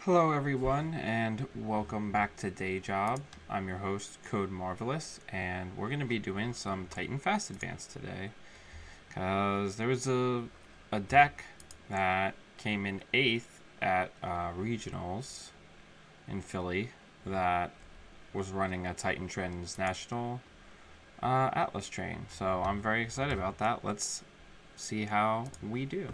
Hello everyone and welcome back to Day Job. I'm your host Code Marvelous and we're going to be doing some Titan Fast Advance today because there was a deck that came in 8th at regionals in Philly that was running a Titan Trends National Atlas train. So I'm very excited about that. Let's see how we do.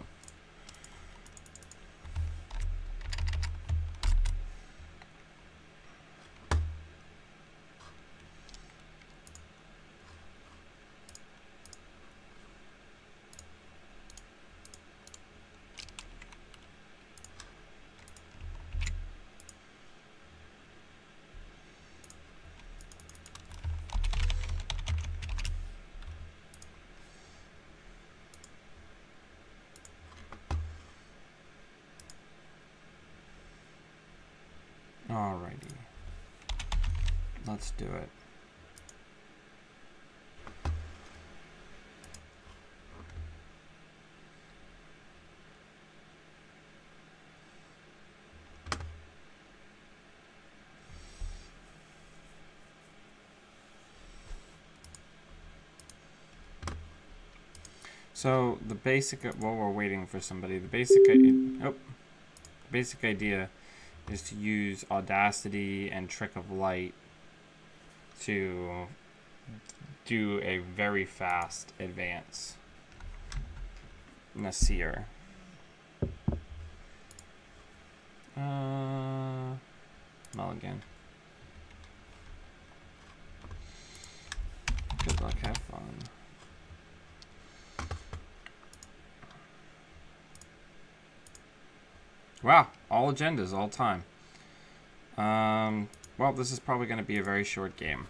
Alrighty, let's do it. So the basic, while we're waiting for somebody, the basic idea is to use Audacity and Trick of Light to do a very fast advance. Nasir. Mulligan. Good luck, have fun. Wow, all agendas, all time. Well, this is probably going to be a very short game.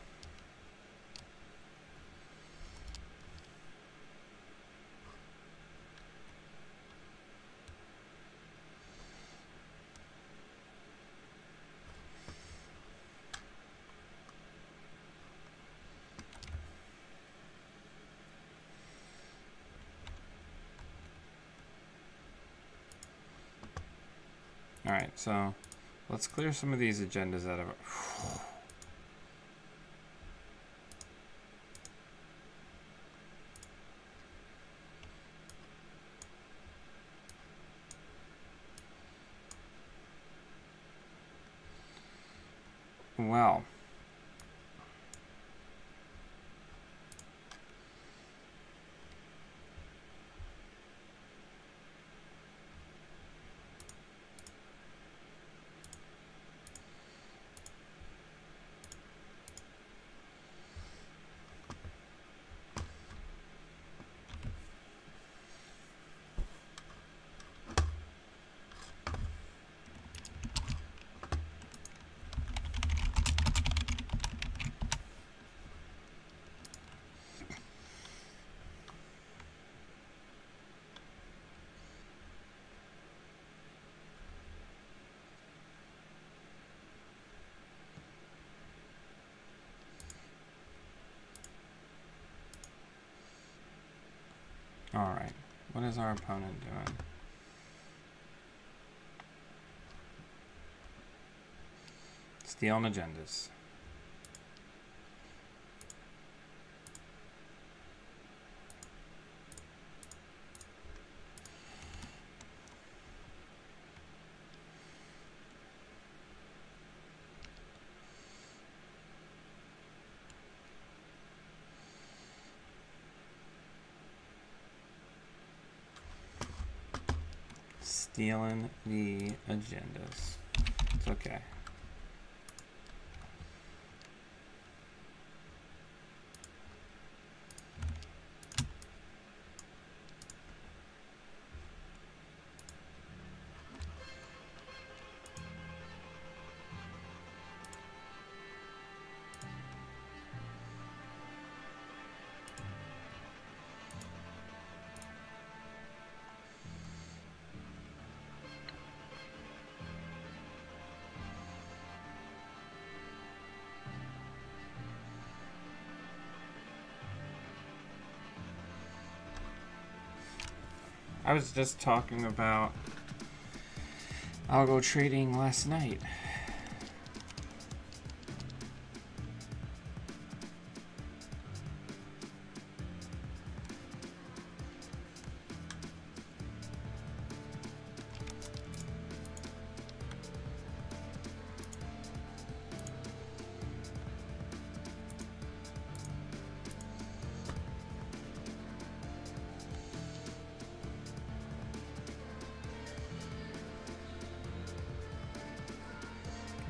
Alright, so let's clear some of these agendas out of it. Well. Alright, what is our opponent doing? Stealing agendas. Stealing the agendas. It's okay. I was just talking about algo trading last night.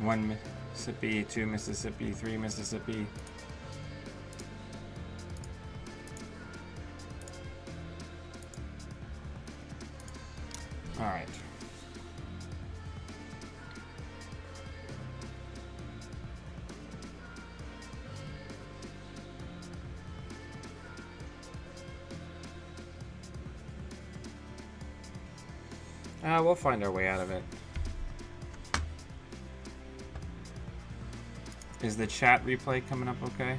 One Mississippi, 2 Mississippi, 3 Mississippi. All right. We'll find our way out of it. Is the chat replay coming up okay?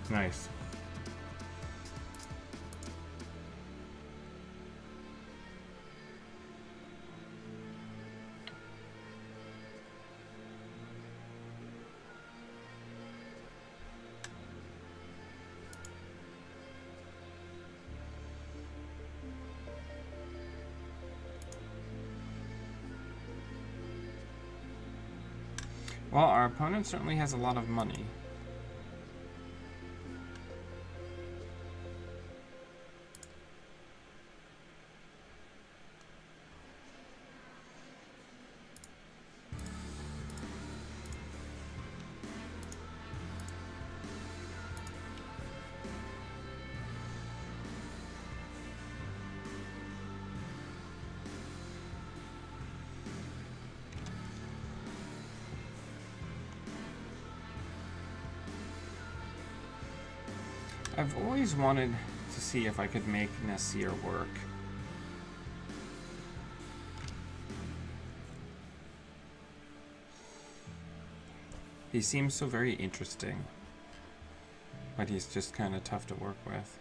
Nice. Well, our opponent certainly has a lot of money. I've always wanted to see if I could make Nasir work. He seems so very interesting, but he's just kind of tough to work with.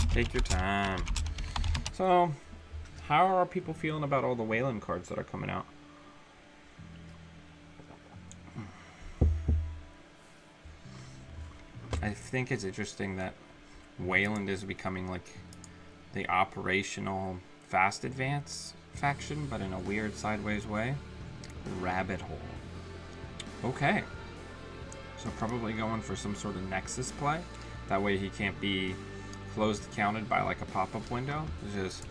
Take your time. So, how are people feeling about all the Wayland cards that are coming out? I think it's interesting that Wayland is becoming like the operational fast advance faction, but in a weird sideways way. Rabbit hole. Okay. So probably going for some sort of Nexus play. That way he can't be closed counted by like a pop-up window, which is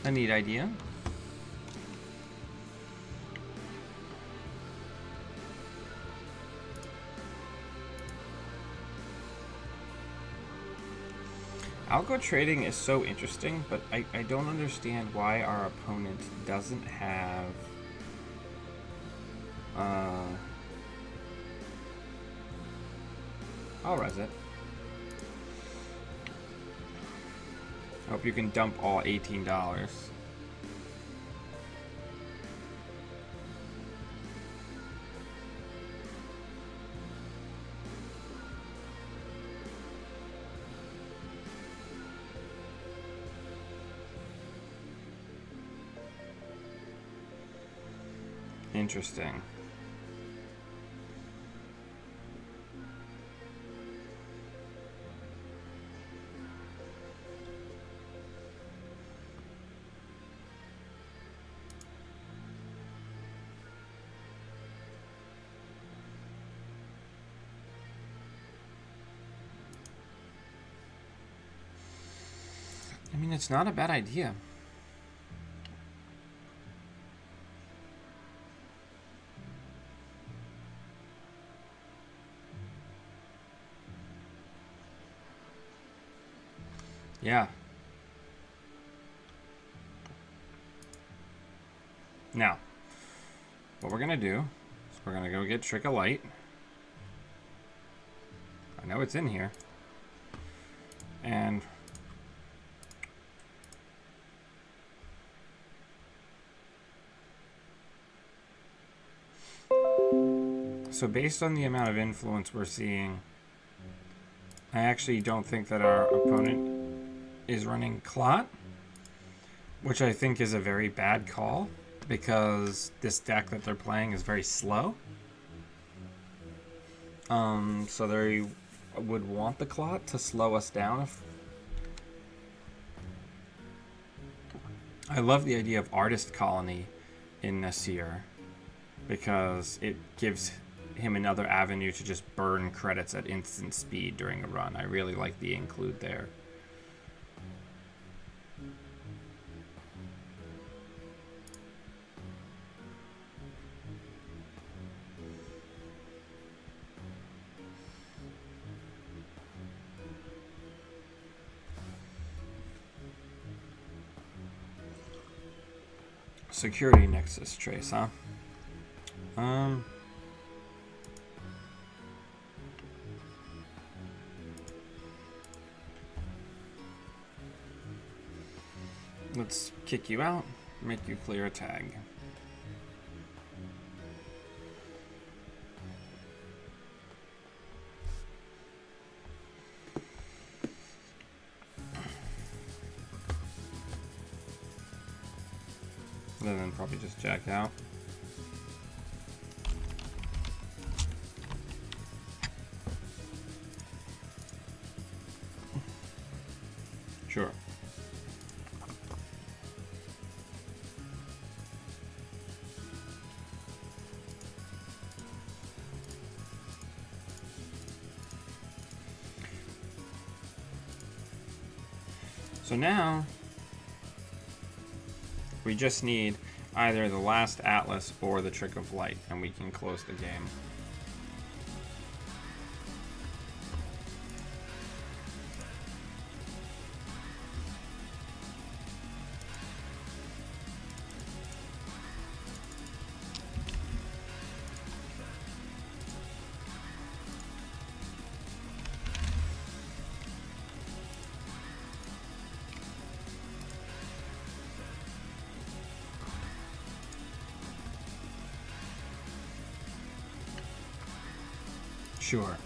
a neat idea. Algo trading is so interesting, but I don't understand why our opponent doesn't have I'll res it. Hope you can dump all $18. Interesting. mean, it's not a bad idea. Yeah. Now, what we're going to do is we're going to go get Trick of Light. I know it's in here. And so based on the amount of influence we're seeing, I actually don't think that our opponent is running Clot, which I think is a very bad call because this deck that they're playing is very slow. So they would want the Clot to slow us down. I love the idea of Artist Colony in Nasir because it gives him another avenue to just burn credits at instant speed during a run. I really like the include there. Security Nexus Trace, huh? Let's kick you out, make you clear a tag. And then probably just jack out. Sure. So now we just need either the last Atlas or the Trick of Light, and we can close the game. Sure.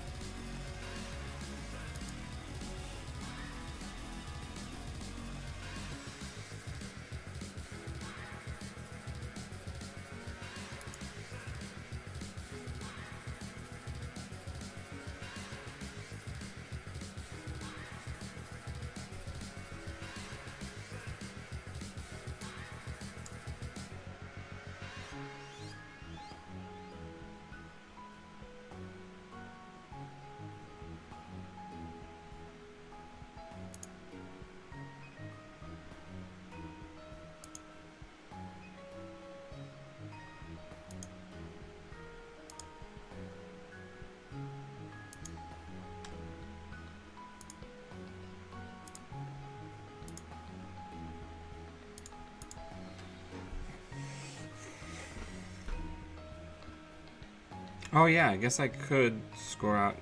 Oh yeah, I guess I could score out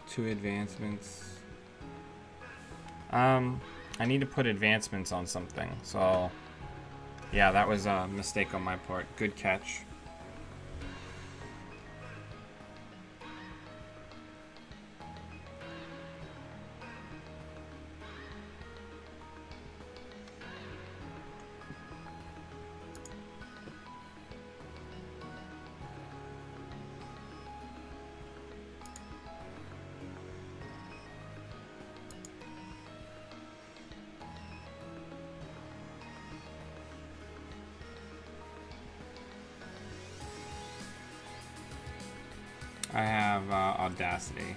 2 advancements. I need to put advancements on something, so yeah, that was a mistake on my part. Good catch. I have Audacity.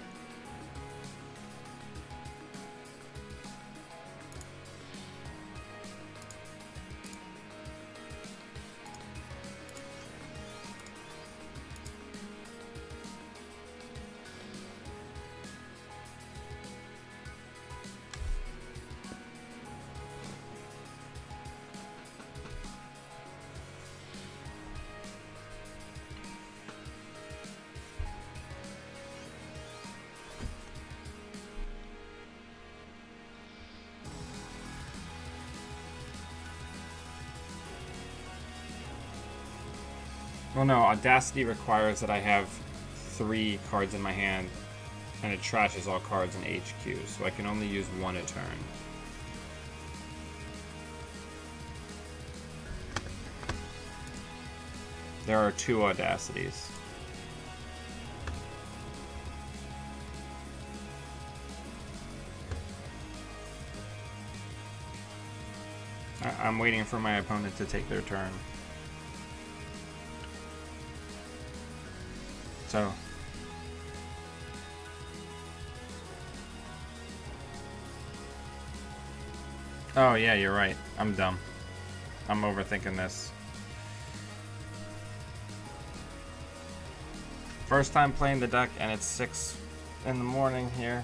Well, no, Audacity requires that I have 3 cards in my hand, and it trashes all cards in HQ, so I can only use 1 a turn. There are 2 Audacities. I'm waiting for my opponent to take their turn. So... Oh yeah, you're right. I'm dumb. I'm overthinking this. First time playing the deck, and it's 6 in the morning here.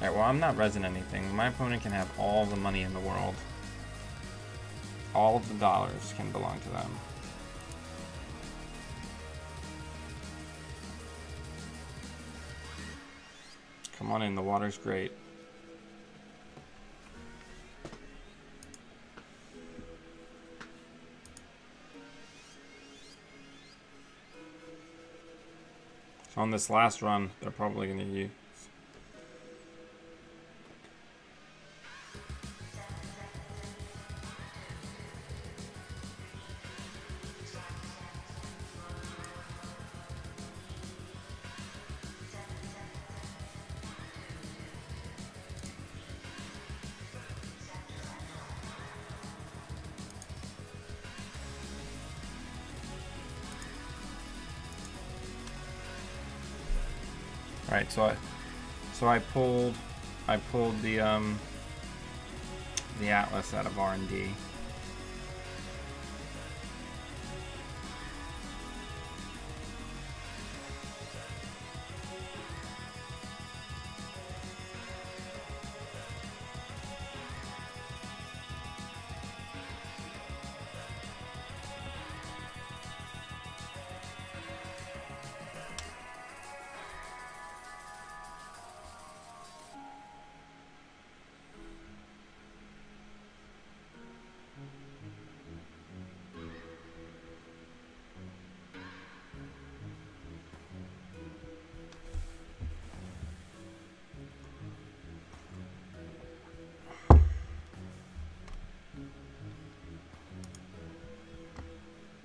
Alright, well, I'm not resin anything. My opponent can have all the money in the world. All of the dollars can belong to them. Come on in, the water's great. So on this last run, they're probably going to use... Alright, so I pulled the Atlas out of R&D.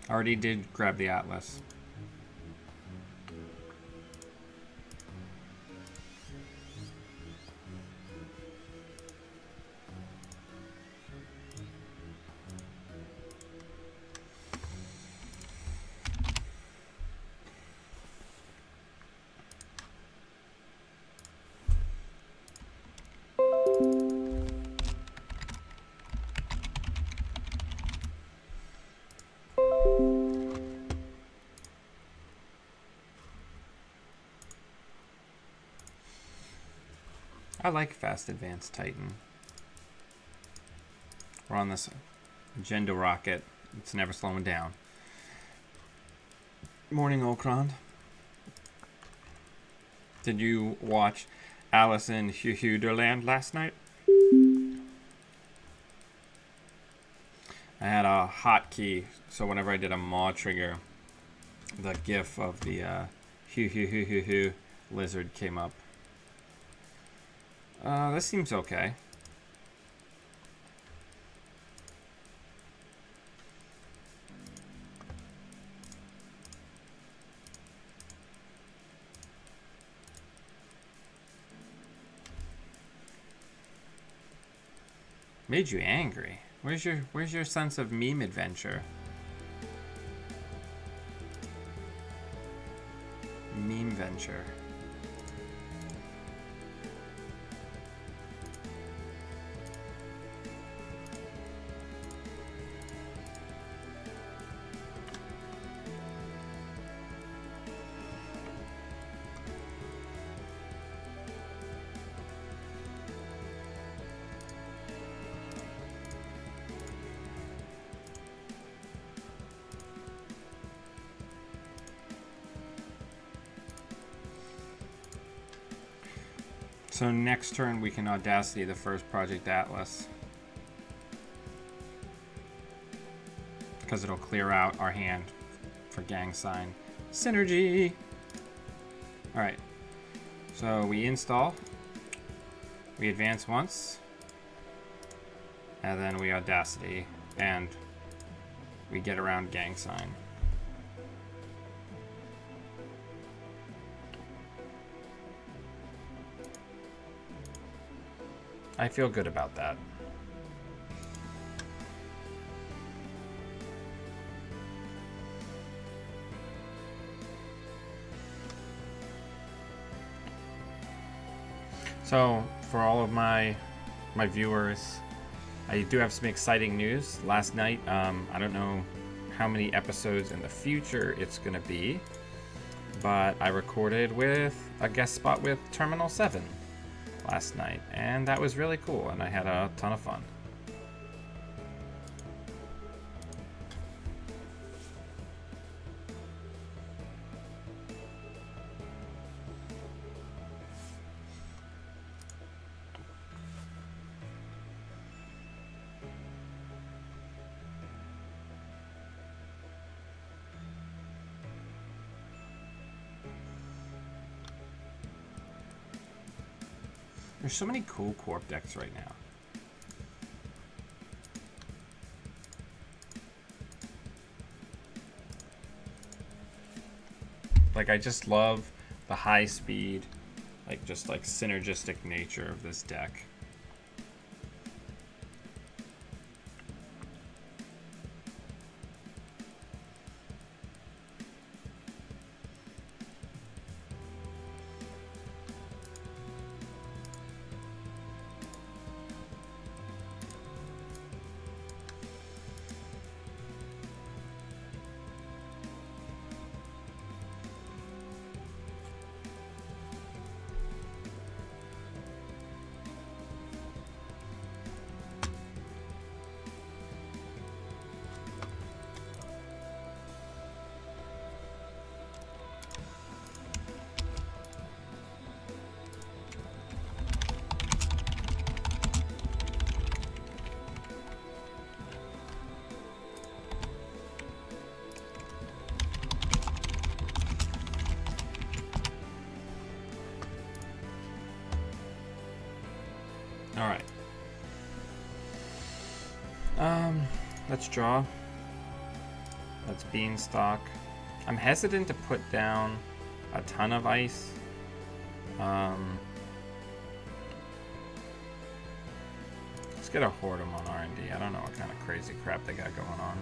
Already did grab the Atlas. I like Fast Advanced Titan. We're on this agenda rocket. It's never slowing down. Morning, Okran. Did you watch Alice in Huderland last night? I had a hotkey, so whenever I did a maw trigger, the GIF of the lizard came up. This seems okay. Made you angry. Where's your sense of meme adventure? Meme venture. So next turn we can Audacity the first Project Atlas. because it'll clear out our hand for gang sign synergy. All right, so we install, we advance once, and then we Audacity, and we get around gang sign. I feel good about that. So, for all of my viewers, I do have some exciting news. Last night, I don't know how many episodes in the future it's going to be, but I recorded with a guest spot with Terminal 7 last night, and that was really cool, and I had a ton of fun. There's so many cool Corp decks right now. Like, I just love the high speed, just synergistic nature of this deck. All right. Let's draw. That's Beanstalk. I'm hesitant to put down a ton of ice. Let's get a Hordem on R&D. I don't know what kind of crazy crap they got going on.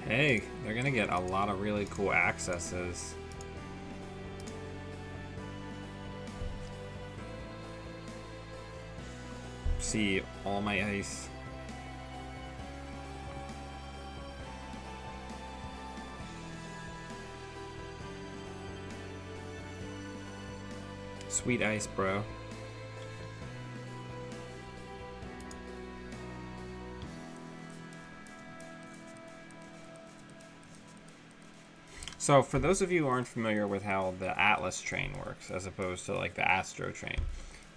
Hey, they're gonna get a lot of really cool accesses. See all my ice. Sweet ice, bro. So for those of you who aren't familiar with how the Atlas train works, as opposed to like the Astro train,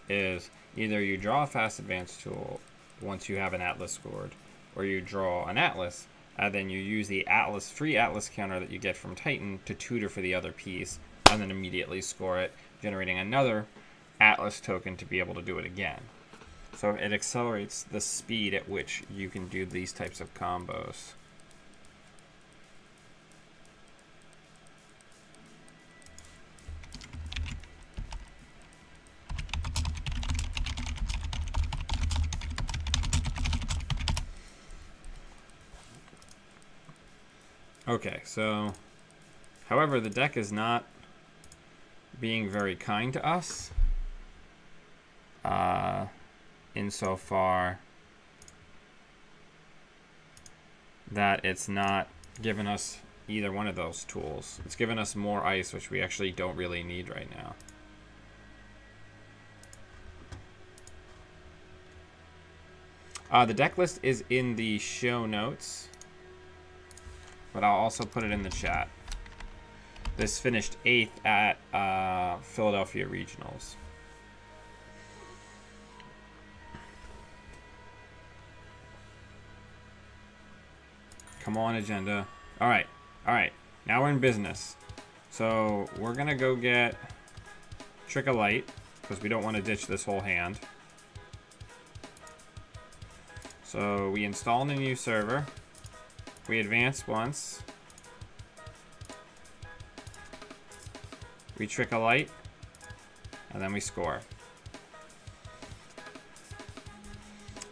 is either you draw a fast advance tool once you have an Atlas scored, or you draw an Atlas, and then you use the Atlas free Atlas counter that you get from Titan to tutor for the other piece, and then immediately score it, generating another Atlas token to be able to do it again. So it accelerates the speed at which you can do these types of combos. Okay, so, however, the deck is not being very kind to us, insofar that it's not giving us either one of those tools. It's giving us more ice, which we actually don't really need right now. The deck list is in the show notes, but I'll also put it in the chat. This finished 8th at Philadelphia Regionals. Come on, agenda. All right. Now we're in business. So we're going to go get Trick of Light, because we don't want to ditch this whole hand. So we install a new server. We advance once. We Trick a Light. And then we score.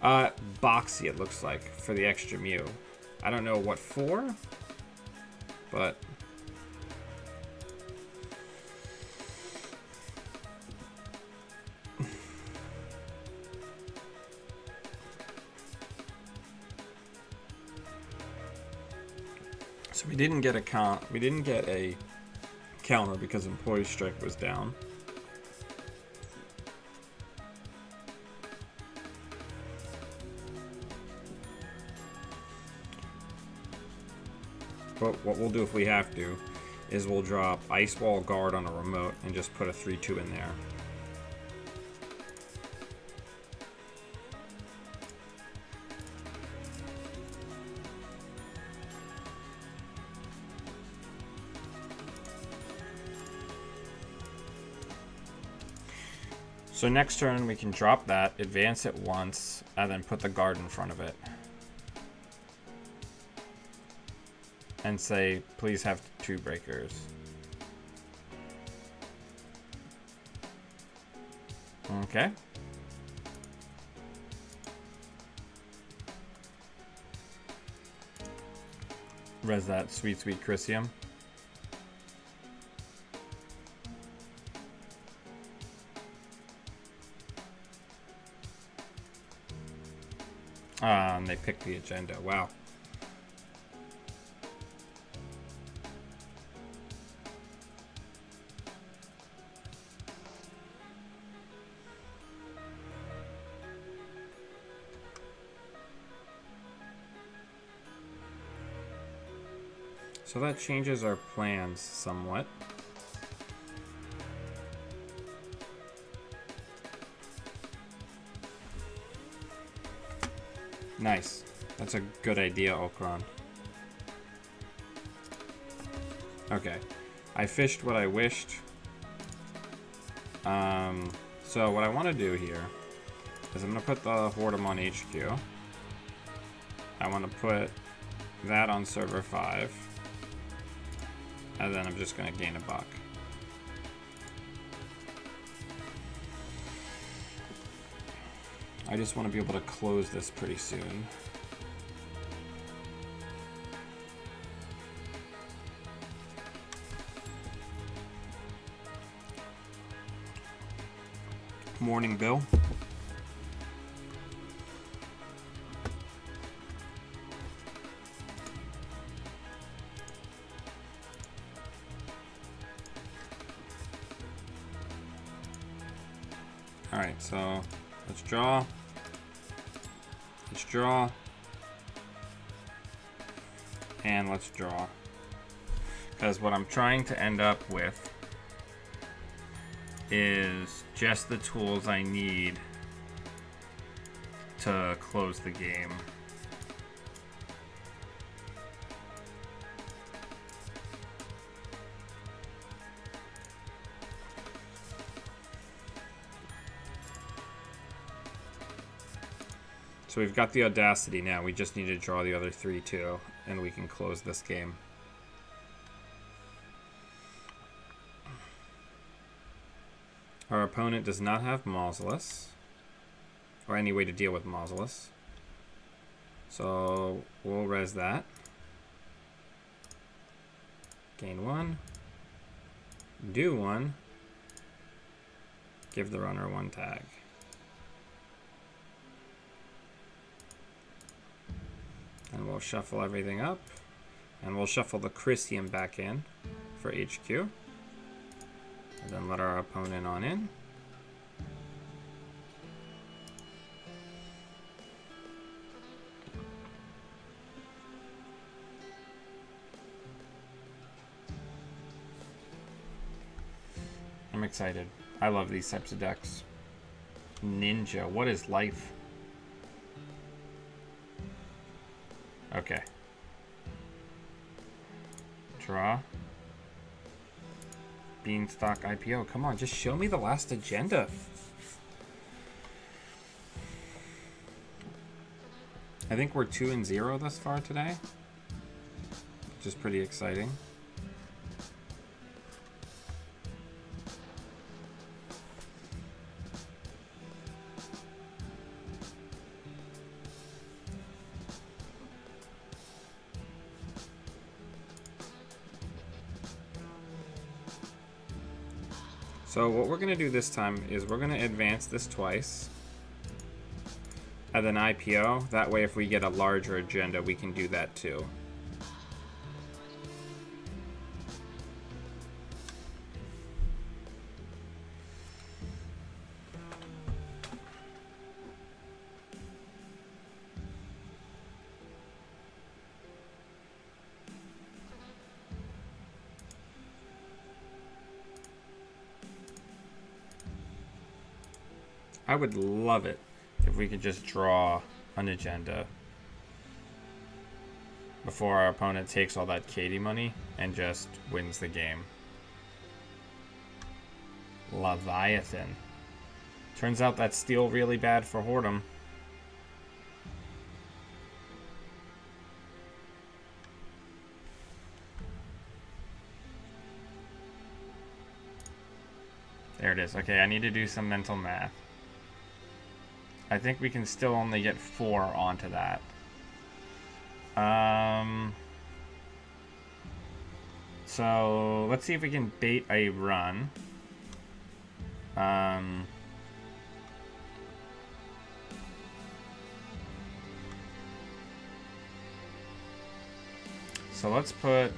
Boxy, it looks like, for the extra Mew. I don't know what for, but... So we didn't get a counter because Employee Strike was down. But what we'll do if we have to is we'll drop Ice Wall Guard on a remote and just put a 3/2 in there. So next turn we can drop that, advance it once, and then put the guard in front of it. And say, please have 2 breakers. Okay. Res that sweet, sweet Chrysium. And they picked the agenda. Wow. So that changes our plans somewhat. Nice. That's a good idea, Okron. Okay. I fished what I wished. So what I want to do here is I'm going to put the Hordem on HQ. I want to put that on server 5. And then I'm just going to gain a buck. I just want to be able to close this pretty soon. Morning, Bill. Alright, so let's draw. Let's draw. And let's draw. Because what I'm trying to end up with is just the tools I need to close the game. So we've got the Audacity now. We just need to draw the other 3 too, and we can close this game. Our opponent does not have Mausolus, or any way to deal with Mausolus. So we'll res that. Gain 1. Do 1. Give the runner 1 tag. And we'll shuffle everything up. And we'll shuffle the Chrysium back in for HQ. And then let our opponent on in. I'm excited. I love these types of decks. Ninja, what is life? Okay. Draw. Beanstalk IPO. Come on, just show me the last agenda. I think we're 2-0 thus far today, which is pretty exciting. So what we're going to do this time is we're going to advance this twice and then IPO. That way if we get a larger agenda, we can do that too. I would love it if we could just draw an agenda before our opponent takes all that Katie money and just wins the game. Leviathan. Turns out that's still really bad for Hordem. There it is. Okay, I need to do some mental math. I think we can still only get 4 onto that. So let's see if we can bait a run. So let's put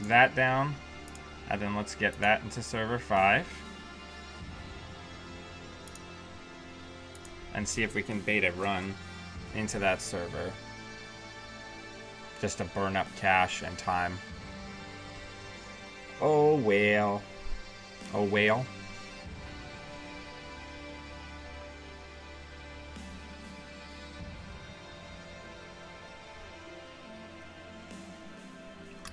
that down, and then let's get that into server 5. And see if we can bait a run into that server. Just to burn up cash and time. Oh, well. Oh, well.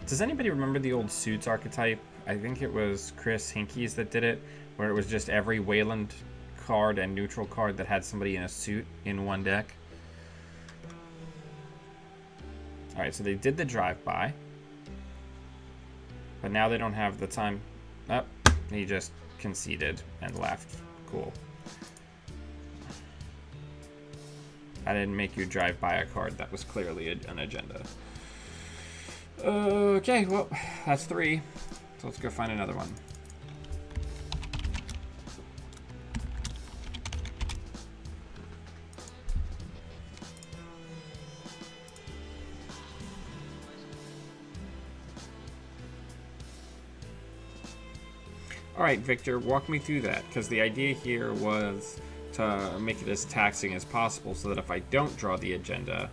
Does anybody remember the old Suits archetype? I think it was Chris Hinkies that did it, where it was just every Wayland card and neutral card that had somebody in a suit in one deck. Alright, so they did the drive-by. But now they don't have the time. Oh, he just conceded and left. Cool. I didn't make you drive by a card that was clearly an agenda. Okay, well, that's 3. So let's go find another one. All right, Victor, walk me through that, because the idea here was to make it as taxing as possible so that if I don't draw the agenda,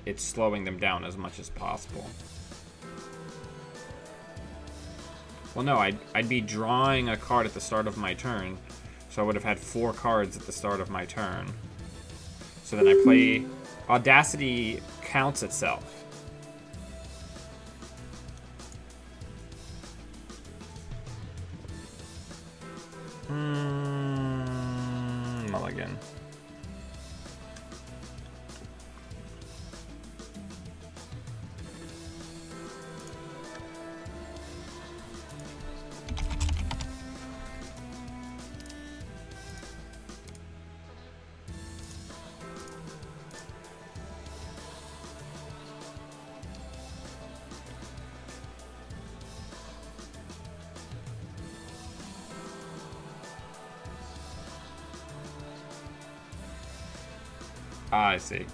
it's slowing them down as much as possible. Well, no, I'd be drawing a card at the start of my turn, so I would have had 4 cards at the start of my turn. So then I play... Audacity counts itself. Mulligan. Ah, I see.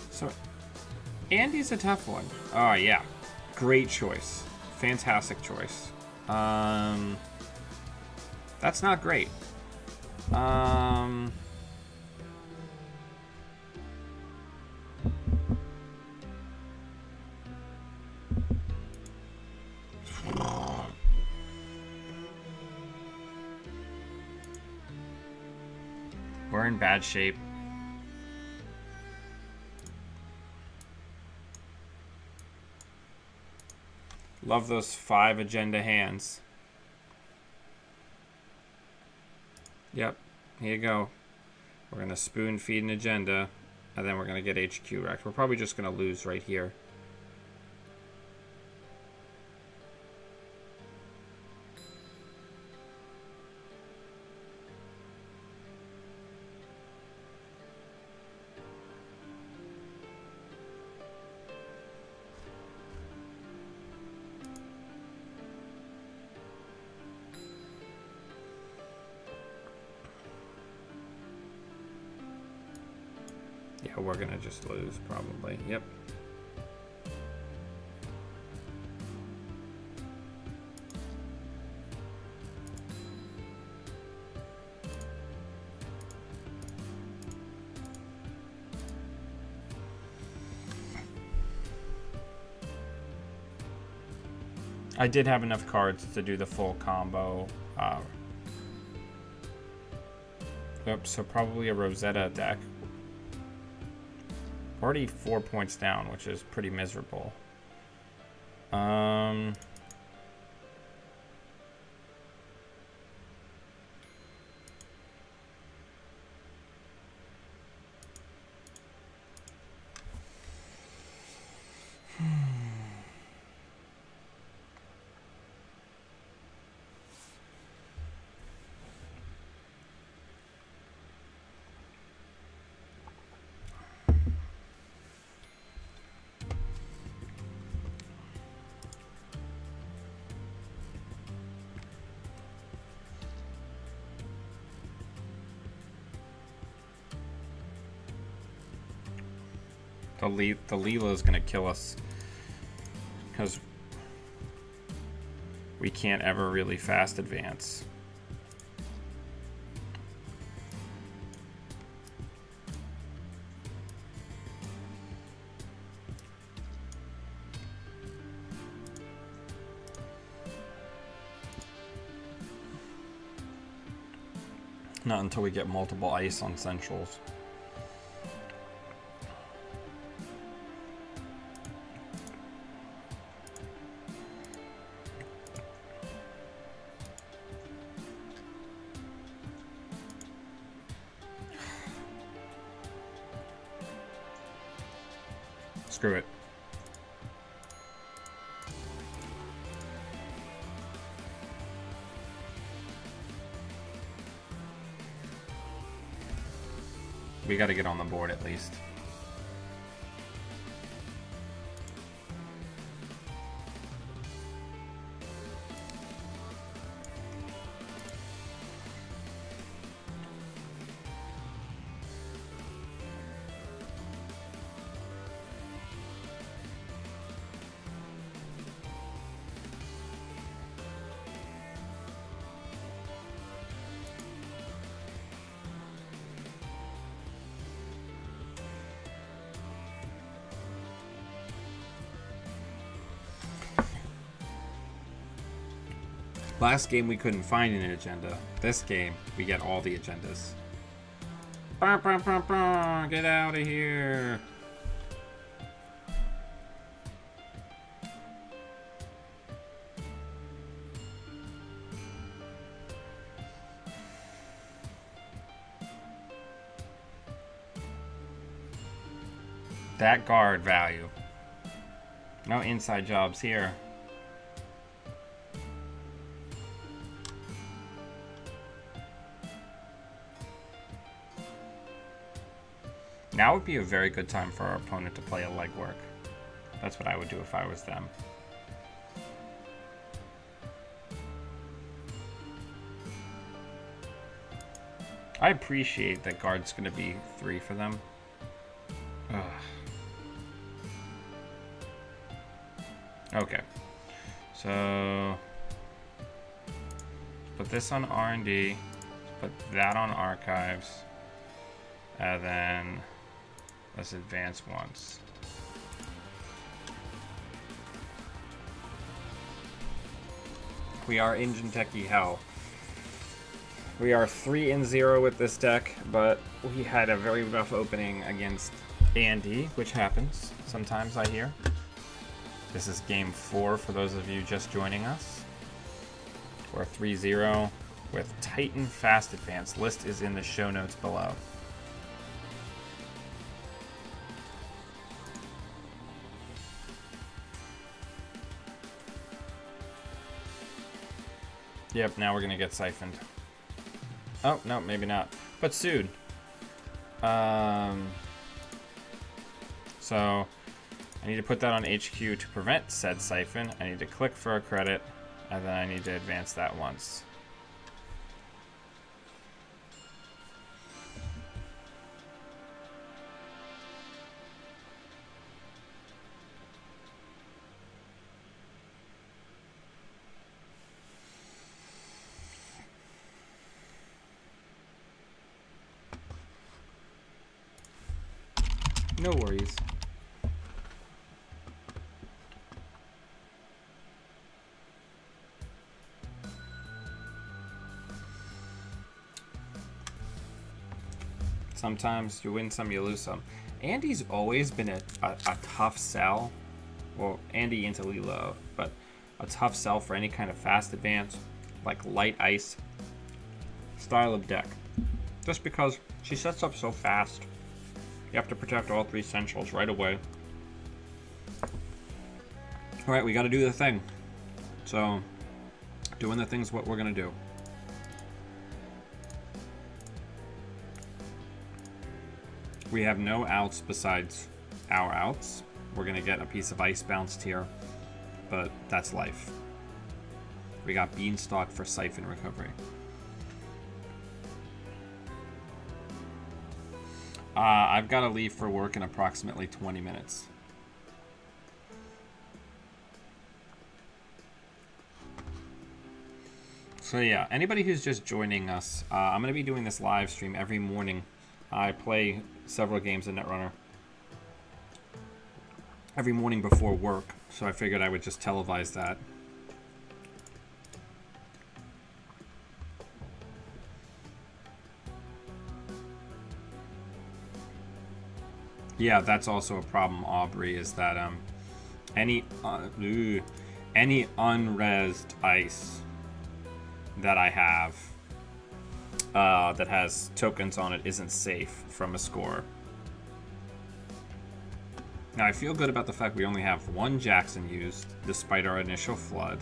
So, Andy's a tough one. Oh, yeah. Great choice. Fantastic choice. That's not great. in bad shape. Love those 5 agenda hands. Yep, here you go. We're going to spoon feed an agenda, and then we're going to get HQ wrecked. We're probably just going to lose right here. Yeah, we're gonna just lose probably. Yep. I did have enough cards to do the full combo. Oops, so probably a Rosetta deck. Already 4 points down, which is pretty miserable. The Leela is gonna kill us because we can't ever really fast advance. Not until we get multiple ice on centrals. Screw it. We got to get on the board at least. Last game we couldn't find an agenda. This game, we get all the agendas. Get out of here. That guard value. No inside jobs here. Now would be a very good time for our opponent to play a legwork. That's what I would do if I was them. I appreciate that guard's going to be 3 for them. Ugh. Okay. So put this on R&D. Put that on archives. And then let's advance once. We are engine techie hell. We are 3-0 with this deck, but we had a very rough opening against Andy, which happens sometimes, I hear. This is game 4 for those of you just joining us. We're 3-0 with Titan Fast Advance. List is in the show notes below. Yep, now we're going to get siphoned. Oh, no, maybe not. But sued. So, I need to put that on HQ to prevent said siphon. I need to click for a credit, and then I need to advance that once. No worries. Sometimes you win some, you lose some. Andy's always been a tough sell. Well, Andy into Lilo, but a tough sell for any kind of fast advance, like light ice style of deck. Just because she sets up so fast. You have to protect all 3 centrals right away. Alright, we gotta do the thing. So, doing the thing's what we're gonna do. We have no outs besides our outs. We're gonna get a piece of ice bounced here, but that's life. We got Beanstalk for Siphon Recovery. I've got to leave for work in approximately 20 minutes. So yeah, anybody who's just joining us, I'm going to be doing this live stream every morning. I play several games of Netrunner every morning before work, so I figured I would just televise that. Yeah, that's also a problem, Aubrey, is that any unresed ice that I have that has tokens on it isn't safe from a score. Now, I feel good about the fact we only have 1 Jackson used, despite our initial flood.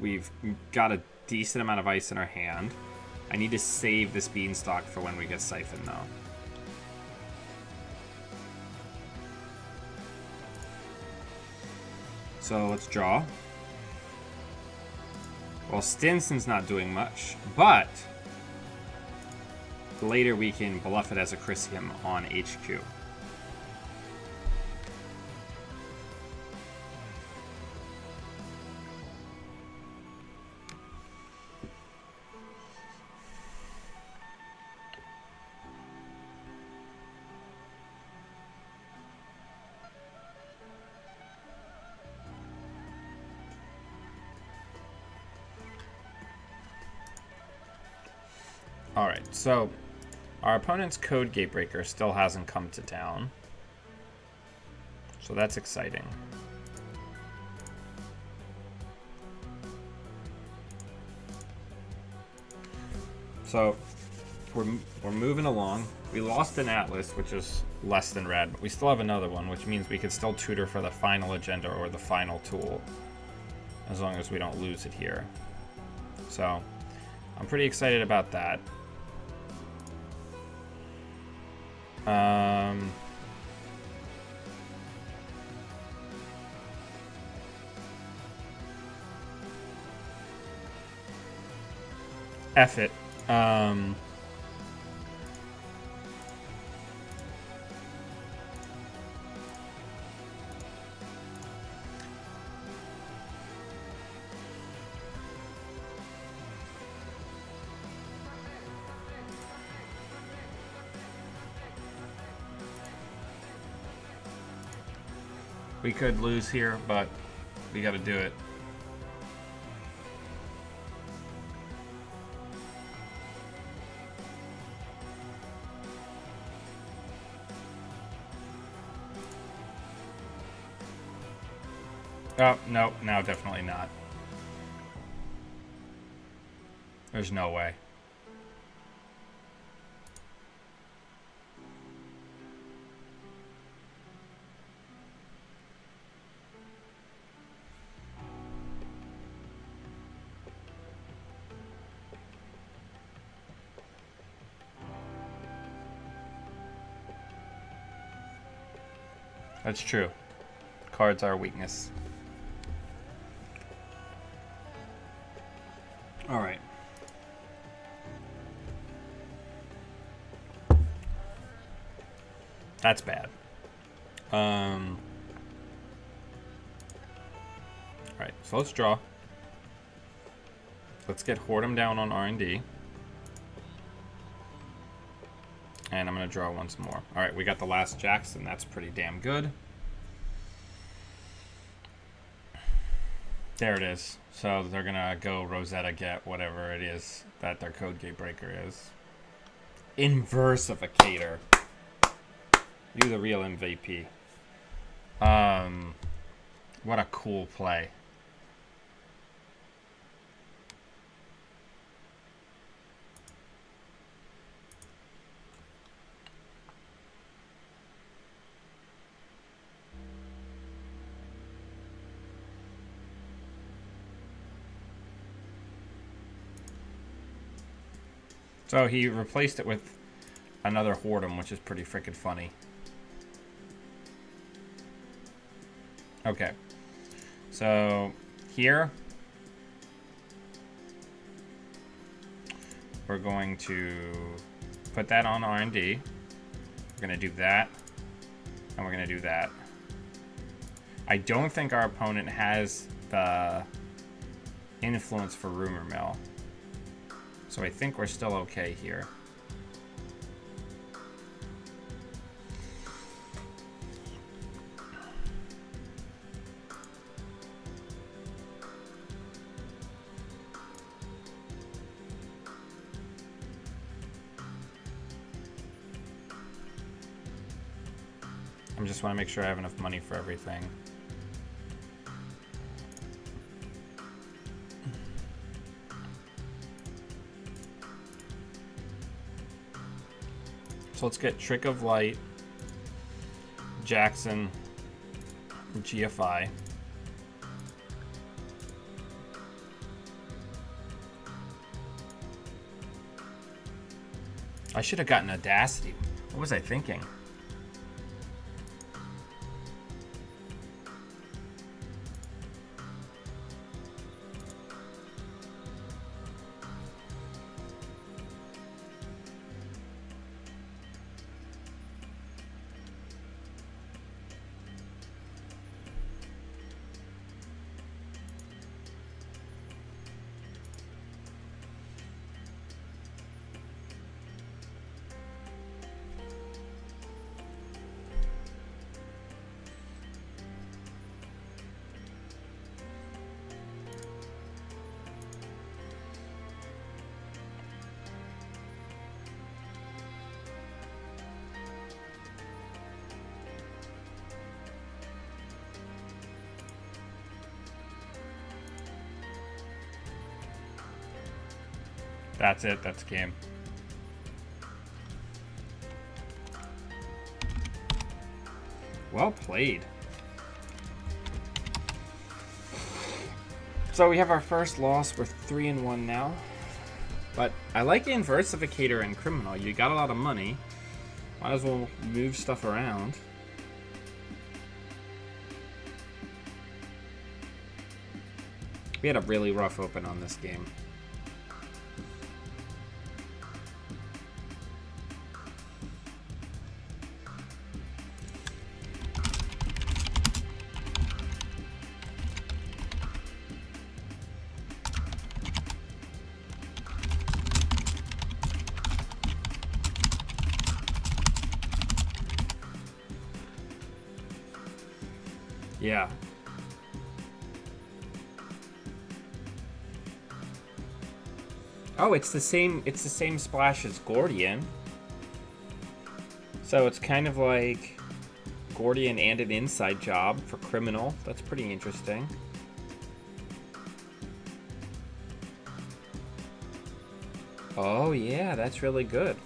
We've got a decent amount of ice in our hand. I need to save this Beanstalk for when we get siphoned, though. So let's draw. Well, Stinson's not doing much, but later we can bluff it as a Chrysium on HQ. Alright, so our opponent's Code Gatebreaker still hasn't come to town. So that's exciting. So we're moving along. We lost an Atlas, which is less than red, but we still have another one, which means we could still tutor for the final agenda or the final tool, as long as we don't lose it here. So I'm pretty excited about that. F it. We could lose here, but we got to do it. Oh, no, definitely not. There's no way. That's true. Cards are a weakness. All right. That's bad. All right, so let's draw. Let's get Whoredom down on R&D. And I'm going to draw once more. All right, we got the last Jackson. That's pretty damn good. There it is. So they're going to go Rosetta get whatever it is that their code gate breaker is. Inversificator. You the real MVP. What a cool play. So he replaced it with another Whoredom, which is pretty freaking funny. Okay. So here we're going to put that on R&D. We're going to do that. And we're going to do that. I don't think our opponent has the influence for Rumor Mill. So I think we're still okay here. I just want to make sure I have enough money for everything. So let's get Trick of Light, Jackson, GFI. I should have gotten Audacity. What was I thinking? That's it. That's game. Well played. So we have our first loss. We're 3-1 now. But I like Inversificator and Criminal. You got a lot of money. Might as well move stuff around. We had a really rough open on this game. Yeah. Oh, it's the same splash as Gordian. So it's kind of like Gordian and an inside job for criminal. That's pretty interesting. Oh yeah, that's really good.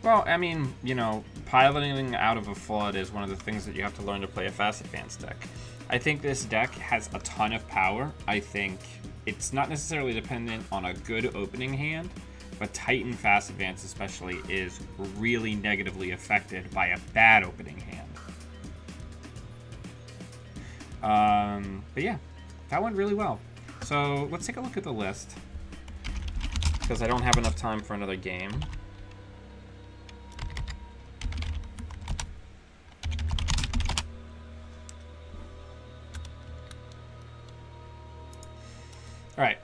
Well, I mean, you know, piloting out of a flood is one of the things that you have to learn to play a fast advance deck. I think this deck has a ton of power. I think it's not necessarily dependent on a good opening hand, but Titan fast advance especially is really negatively affected by a bad opening hand. But yeah, that went really well. So let's take a look at the list, because I don't have enough time for another game. All right.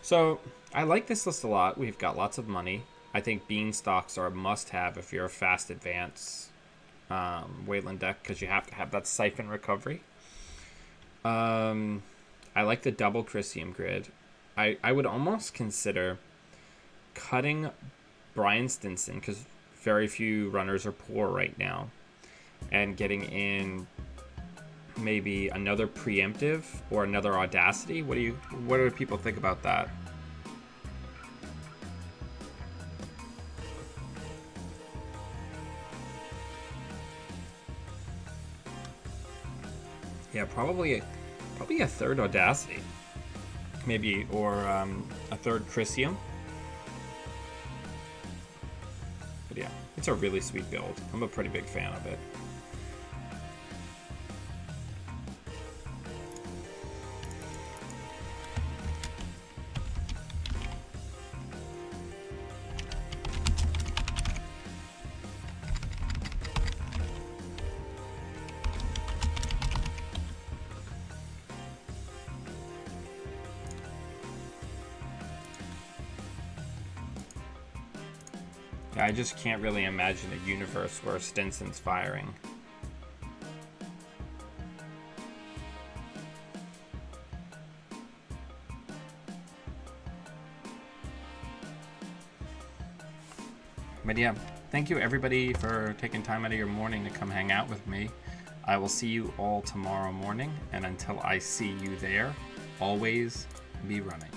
So I like this list a lot. We've got lots of money. I think beanstalks are a must-have if you're a fast advance Wayland deck, because you have to have that siphon recovery. I like the double Chrysium grid. I would almost consider cutting Brian Stinson, because very few runners are poor right now, and getting in maybe another preemptive or another Audacity. What do people think about that? Yeah, probably a third Audacity, maybe, or a third Chrysium. But yeah, it's a really sweet build. I'm a pretty big fan of it. I just can't really imagine a universe where Stinson's firing. But yeah, thank you everybody for taking time out of your morning to come hang out with me. I will see you all tomorrow morning, and until I see you there, always be running.